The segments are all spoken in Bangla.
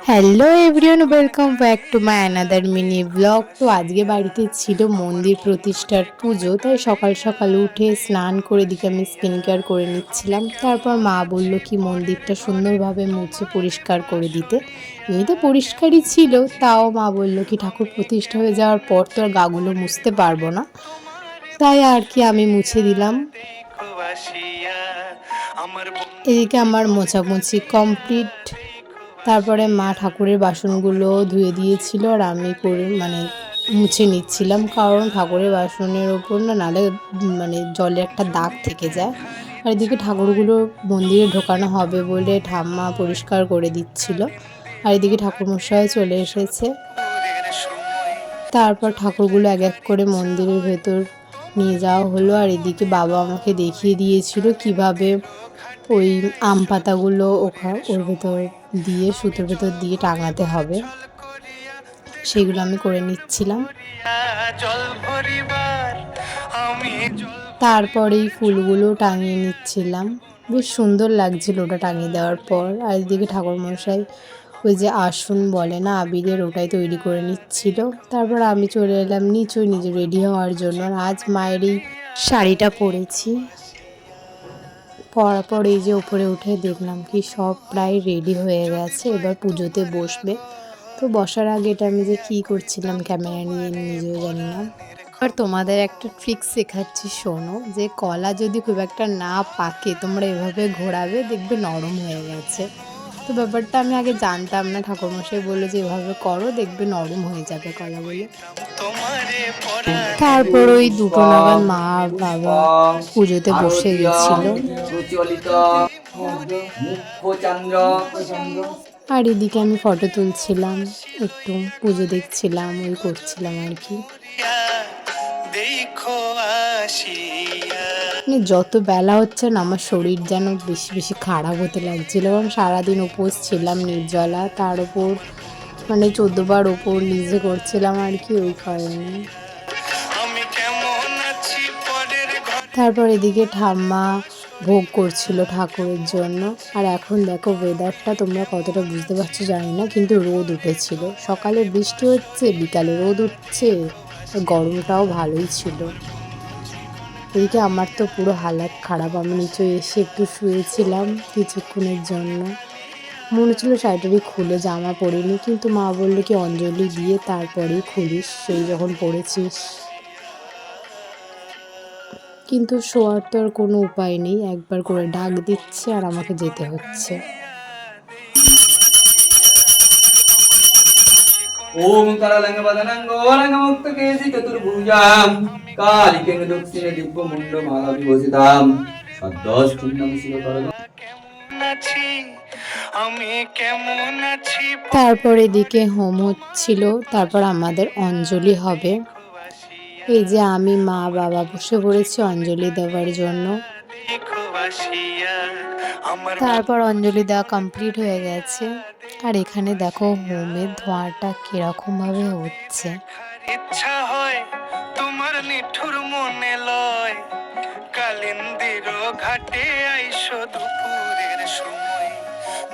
Hello everyone, welcome back to my another mini blog. তো আজকে বাড়িতে ছিল মন্দির প্রতিষ্ঠার পুজো, তাই সকাল সকাল উঠে স্নান করে দিকে আমি স্কিন কেয়ার করে নিচ্ছিলাম। তারপর মা বলল কি মন্দিরটা সুন্দরভাবে মুছে পরিষ্কার করে দিতে। এমনিতে পরিষ্কারই ছিল, তাও মা বলল কি ঠাকুর প্রতিষ্ঠা হয়ে যাওয়ার পর তো আর গাগুলো মুছতে পারবো না, তাই আর কি আমি মুছে দিলাম। এদিকে আমার মোছামুছি কমপ্লিট। তারপরে মা ঠাকুরের বাসনগুলো ধুয়ে দিয়েছিল আর আমি করে মুছে নিচ্ছিলাম, কারণ ঠাকুরের বাসনের ওপর নাহলে জলে একটা দাগ থেকে যায়। আর এদিকে ঠাকুরগুলো মন্দিরে ঢোকানো হবে বলে ঠাম্মা পরিষ্কার করে দিচ্ছিল। আর এদিকে ঠাকুরমশাই চলে এসেছে। তারপর ঠাকুরগুলো এক এক করে মন্দিরের ভেতর নিয়ে যাওয়া হলো। আর এদিকে বাবা আমাকে দেখিয়ে দিয়েছিল কিভাবে ওই আম পাতাগুলো ওর ভেতর দিয়ে সুতোর ভেতর দিয়ে টাঙাতে হবে, সেগুলো আমি করে নিচ্ছিলাম। তারপরে এই ফুলগুলো টাঙিয়ে নিচ্ছিলাম, বেশ সুন্দর লাগছিল ওটা টাঙিয়ে দেওয়ার পর। আর এদিকে ঠাকুরমশাই ওই যে আসন বলে না আবিরের, ওটাই তৈরি করে নিচ্ছিল। তারপর আমি চলে এলাম নিচে রেডি হওয়ার জন্য। আর আজ মায়ের এই শাড়িটা পরেছি। পরার পর এই যে উপরে উঠে দেখলাম কি সব প্রায় রেডি হয়ে গেছে, এবার পুজোতে বসবে। তো বসার আগে এটা আমি যে কী করছিলাম ক্যামেরা নিয়ে নিজেও জানি না। আর তোমাদের একটা ট্রিক শেখাচ্ছি, শোনো। যে কলা যদি খুব একটা না পাকে তোমরা এভাবে ঘোরাবে, দেখবে নরম হয়ে গেছে। তো ব্যাপারটা আমি আগে জানতাম না, ঠাকুরমশাই বললো যে এভাবে করো, দেখবে নরম হয়ে যাবে কলা বলে। তারপর ওই 2টো নাগাদ মা আর বাবা পুজোতে বসে গেছিল। আর এদিকে আমি ফটো তুলছিলাম, একটু পুজো দেখছিলাম, ওই করছিলাম আর কি। যত বেলা হচ্ছে না আমার শরীর যেন বেশি বেশি খারাপ হতে লাগছিল, কারণ সারাদিন উপোস ছিলাম নির্জলা, তার ওপর 14 বার ওপর নিজে করছিলাম আর কি, ওই কারণে। তারপর এদিকে ঠাম্মা ভোগ করছিল ঠাকুরের জন্য। আর এখন দেখো ওয়েদারটা তোমরা কতটা বুঝতে পারছো জানি না, কিন্তু রোদ উঠেছিল। সকালে বৃষ্টি হচ্ছে, বিকালে রোদ উঠছে, গরমটাও ভালোই ছিল। এদিকে আমার তো পুরো হালাত খারাপ, আমি নিচে এসে একটু শুয়েছিলাম কিছুক্ষণের জন্য। মনে হচ্ছিল শাড়িটারি খুলে জামা পরিনি, কিন্তু মা বললো কি অঞ্জলি দিয়ে তারপরেই খুলিস, সেই যখন পড়েছিস। কিন্তু শোয়ার তো আর কোনো উপায় নেই, একবার করে ডাক দিচ্ছে আর আমাকে যেতে হচ্ছে। ওম কারালঙ্গ বদনঙ্গ ওরঙ্গ মুক্ত কেশি চতুর্ভুজাম কালিকেন দক্ষিণে দিব্য মুন্ড মালা বিভূষিতাম সদ্দশ কুণ্ডম শিবকরণ। তারপর এদিকে হোম হচ্ছিল, তারপর আমাদের অঞ্জলি হবে। এই যে আমি মা বাবা বসে পড়েছি অঞ্জলি দেওয়ার জন্য। তারপর অঞ্জলি দেওয়া কমপ্লিট হয়ে গেছে। আর এখানে দেখো হোমের ধোঁয়াটা কিরকম ভাবে হচ্ছে। ইচ্ছা হয় তোমার নিঠুর মনে লয়, কালিন্দির ঘাটে আইসো দুপুরের সময়,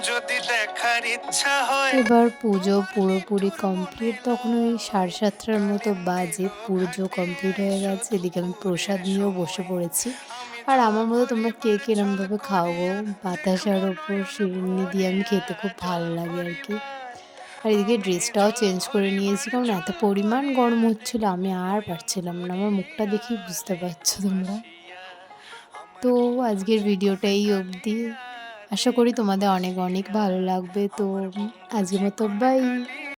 যদি দেখার ইচ্ছা হয়। এবার পুজো পুরোপুরি কমপ্লিট, তখন ওই 7:30টার মতো বাজে, পুজো কমপ্লিট হয়ে গেছে। এদিকে আমি প্রসাদ নিয়েও বসে পড়েছি। আর আমার মতো তোমরা কে কিরমভাবে খাও গো, বাতাসার ওপর শিরুনি দিয়ে আমি খেতে খুব ভালো লাগে আর কি। আর এদিকে ড্রেসটাও চেঞ্জ করে নিয়েছি, কারণ এত পরিমাণ গরম হচ্ছিল আমি আর পারছিলাম না, আমার মুখটা দেখেই বুঝতে পারছো তোমরা। তো আজকের ভিডিওটা এই অবধি, আশা করি তোমাদের অনেক অনেক ভালো লাগবে। তো আজকের মতো বাই।